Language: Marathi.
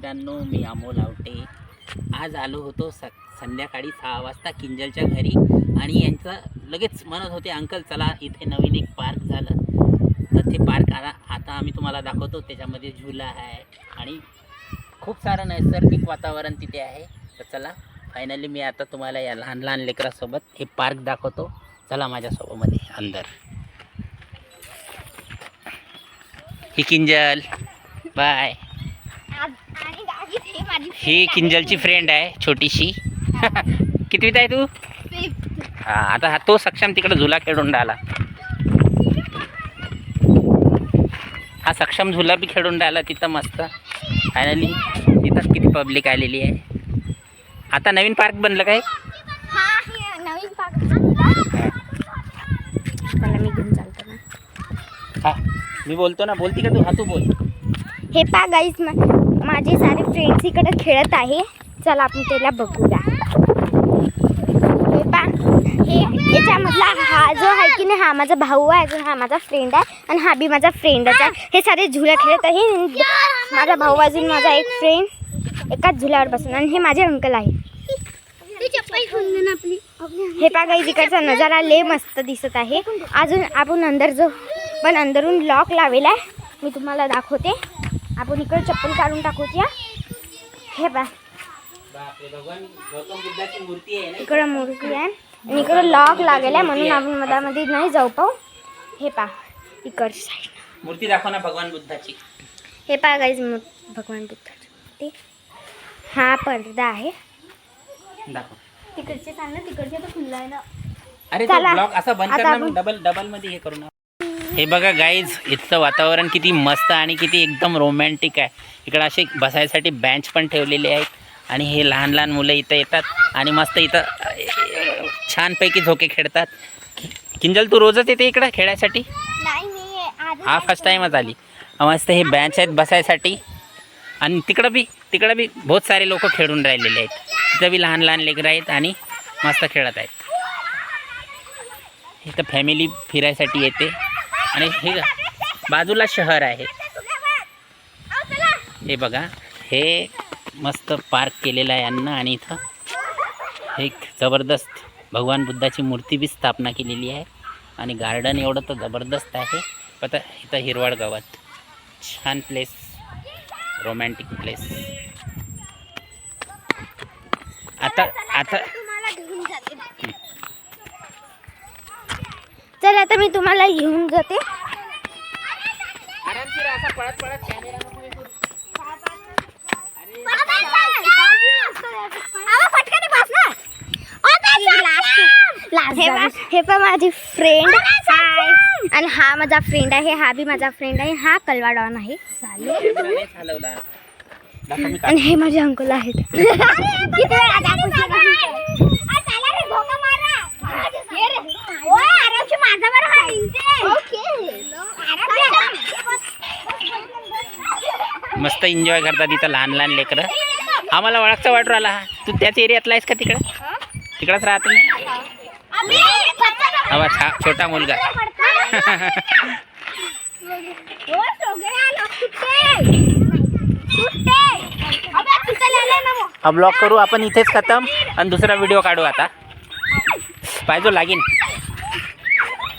मित्रांनो, मी अमोल आवटे. आज आलो होतो संध्याकाळी 6 वाजता किंजलच्या घरी आणि यांचं लगेच म्हणत होते अंकल चला इथे नवीन एक पार्क झालं, तर ते पार्क आता आम्ही तुम्हाला दाखवतो. त्याच्यामध्ये झुला आहे आणि खूप सारं नैसर्गिक वातावरण तिथे आहे. तर चला फायनली मी आता तुम्हाला या लहान लहान लेकरासोबत हे पार्क दाखवतो. चला माझ्यासोबतमध्ये अंदर. ही किंजल बाय. ही किंजलची फ्रेंड आहे छोटीशी. कितवीत आहे तू? हां, आता तो सक्षम तिकडे झुला खेळून राहिला. हा सक्षम झुला बी खेळून राहिला तिथं मस्त. फायनली तिथंच किती पब्लिक आलेली आहे. आता नवीन पार्क बनलं काय? नवीन पार्क बनला. त्याला मी घेऊन चालतो ना. हा मी बोलतो ना, बोलती का तू? हा तू बोल. हे पा गाईज, माझे सारे फ्रेंड्स इकडे खेळत आहे. चला आपण त्याला बघूया. हे पा, हे याच्यामधला हा जो आहे की नाही, हा माझा भाऊ आहे, अजून हा माझा फ्रेंड आहे आणि हा बी माझा फ्रेंडच आहे. हे सारे झुला खेळत आहे. माझा भाऊ अजून माझा एक फ्रेंड एकाच झुल्यावर बसून, आणि हे माझे अंकल आहे. हे पा गाईज, इकडचा नजारा लय मस्त दिसत आहे. अजून आपण अंदर जो पण अंदरून लॉक लावेला आहे, मी तुम्हाला दाखवते. आपण इकडे चप्पल काढून टाकूया. हे बा, इकडं मूर्ती आहे आणि इकडं लॉक लागेल आहे, म्हणून आपण मधामध्ये नाही जाऊ पाहू. हे पा इकडची साईड मूर्ती दाखव ना भगवान बुद्धाची. हे पा गाईज, भगवान बुद्धाची. हा पडदा आहे. दाखव तिकडचे सांग ना, तिकडचे तर खुल्ला आहे ना. अरे तो ब्लॉक असा बंद कर ना, डबल मध्ये हे करू ना. हे बघा गाईज, इथलं वातावरण किती मस्त आणि किती एकदम रोमॅन्टिक आहे. इकडं असे बसायसाठी बेंच पण ठेवलेले आहेत आणि हे लहान लहान मुलं इथं येतात आणि मस्त इथं छानपैकी झोके खेळतात. किंजल, तू रोजच येते इकडं खेळायसाठी? नाही, मी हा फर्स्ट टाईमच आली. मस्त हे बेंच आहेत बसायसाठी आणि तिकडं बी बहुत सारे लोक खेळून राहिलेले आहेत. तिथं बी लहान लहान लेकरं आहेत आणि मस्त खेळत आहेत. इथं फॅमिली फिरायसाठी येते आणि हे बाजूला शहर आहे. हे बघा, हे मस्त पार्क केलेलं आहे यांना आणि इथं एक जबरदस्त भगवान बुद्धाची मूर्ती बी स्थापना केलेली आहे आणि गार्डन एवढं तर जबरदस्त आहे. आता इथं हिरवळ गवत, छान प्लेस, रोमॅन्टिक प्लेस. आता चल, आता मी तुम्हाला घेऊन जाते. आरामशीर असा पळत कॅमेरा हे पण माझी फ्रेंड आहे आणि हा माझा फ्रेंड आहे. हा बी माझा फ्रेंड आहे. हा कलवा डॉन आहे. आणि हे माझे अंकल आहेत. मस्त एन्जॉय करतात इथं लहान लहान लेकरं. आम्हाला ओळखचा वाटू राहिला. तू त्याच एरियातला आहेस का? तिकडंच राहतो हवा. छोटा मुलगा. हा ब्लॉग करू आपण इथेच खतम आणि दुसरा व्हिडिओ काढू आता. पाहिजे लागेल.